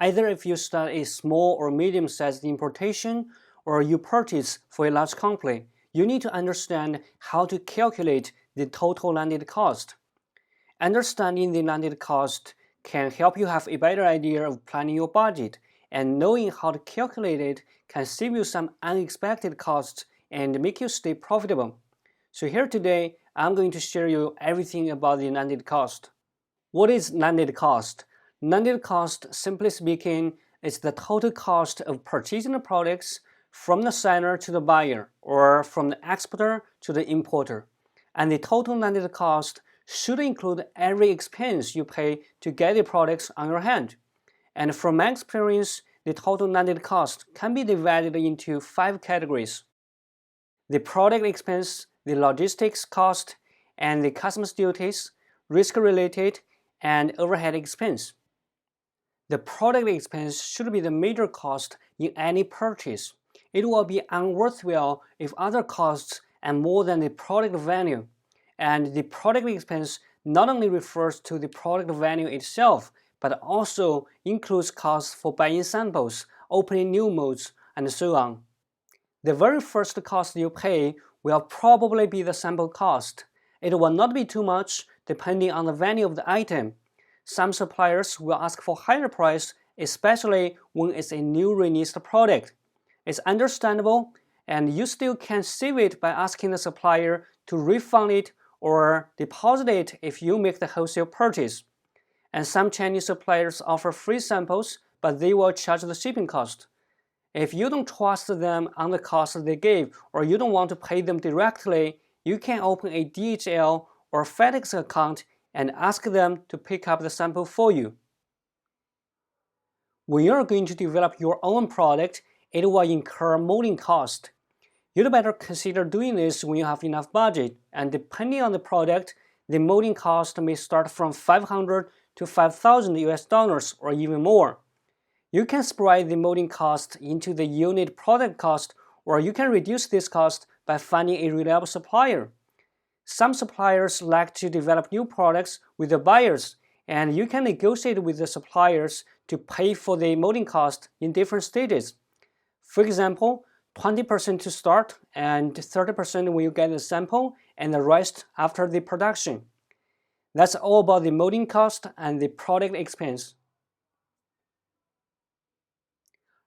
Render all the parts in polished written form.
Either if you start a small or medium-sized importation, or you purchase for a large company, you need to understand how to calculate the total landed cost. Understanding the landed cost can help you have a better idea of planning your budget, and knowing how to calculate it can save you some unexpected costs and make you stay profitable. So here today, I'm going to share you everything about the landed cost. What is landed cost? Landed cost, simply speaking, is the total cost of purchasing the products from the seller to the buyer, or from the exporter to the importer. And the total landed cost should include every expense you pay to get the products on your hand. And from my experience, the total landed cost can be divided into 5 categories: the product expense, the logistics cost, and the customs duties, risk-related, and overhead expense. The product expense should be the major cost in any purchase. It will be unworthwhile if other costs are more than the product value. And the product expense not only refers to the product value itself, but also includes costs for buying samples, opening new molds, and so on. The very first cost you pay will probably be the sample cost. It will not be too much depending on the value of the item. Some suppliers will ask for higher price, especially when it's a new released product. It's understandable, and you still can save it by asking the supplier to refund it or deposit it if you make the wholesale purchase. And some Chinese suppliers offer free samples, but they will charge the shipping cost. If you don't trust them on the cost they gave, or you don't want to pay them directly, you can open a DHL or FedEx account and ask them to pick up the sample for you. When you're going to develop your own product, it will incur molding cost. You'd better consider doing this when you have enough budget, and depending on the product, the molding cost may start from $500 to $5,000 or even more. You can spread the molding cost into the unit product cost, or you can reduce this cost by finding a reliable supplier. Some suppliers like to develop new products with the buyers, and you can negotiate with the suppliers to pay for the molding cost in different stages. For example, 20% to start and 30% when you get the sample, and the rest after the production. That's all about the molding cost and the product expense.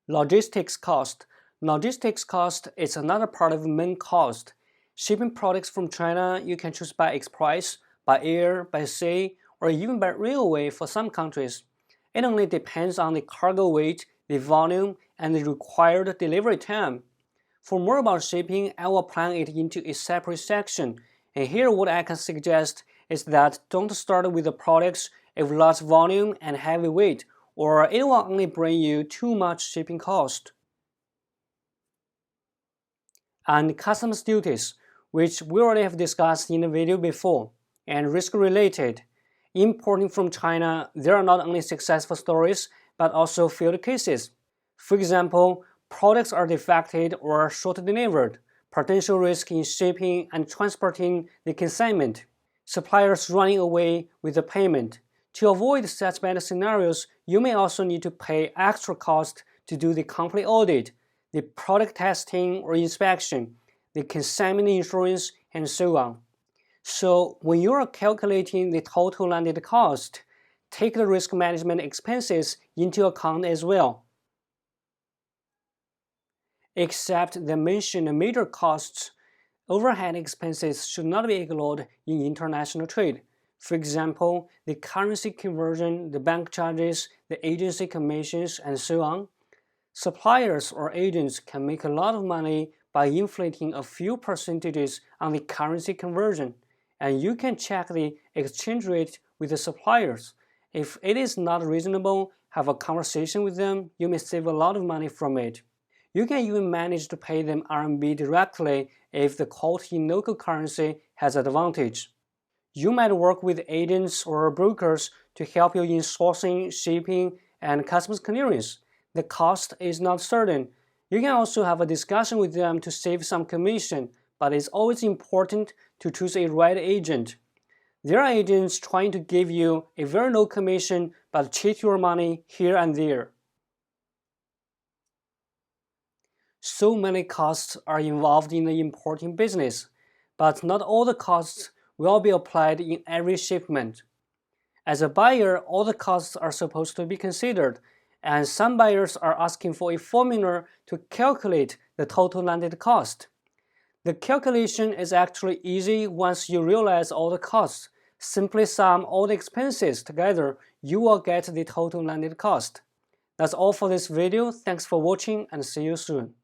Logistics cost. Logistics cost is another part of main cost. Shipping products from China, you can choose by express, by air, by sea, or even by railway for some countries. It only depends on the cargo weight, the volume, and the required delivery time. For more about shipping, I will plan it into a separate section, and here what I can suggest is that don't start with the products of large volume and heavy weight, or it will only bring you too much shipping cost. And customs duties, which we already have discussed in the video before, and risk-related. Importing from China, there are not only successful stories, but also failed cases. For example, products are defected or short-delivered, potential risk in shipping and transporting the consignment, suppliers running away with the payment. To avoid such bad scenarios, you may also need to pay extra cost to do the complete audit, the product testing or inspection, the consignment insurance, and so on. So when you are calculating the total landed cost, take the risk management expenses into account as well. Except the mentioned major costs, overhead expenses should not be ignored in international trade. For example, the currency conversion, the bank charges, the agency commissions, and so on. Suppliers or agents can make a lot of money by inflating a few percentages on the currency conversion, and you can check the exchange rate with the suppliers. If it is not reasonable, have a conversation with them. You may save a lot of money from it. You can even manage to pay them RMB directly if the quote in local currency has advantage. You might work with agents or brokers to help you in sourcing, shipping, and customs clearance. The cost is not certain. You can also have a discussion with them to save some commission, but it's always important to choose a right agent. There are agents trying to give you a very low commission but cheat your money here and there. So many costs are involved in the importing business, but not all the costs will be applied in every shipment. As a buyer, all the costs are supposed to be considered, and some buyers are asking for a formula to calculate the total landed cost. The calculation is actually easy once you realize all the costs. Simply sum all the expenses together, you will get the total landed cost. That's all for this video. Thanks for watching and see you soon.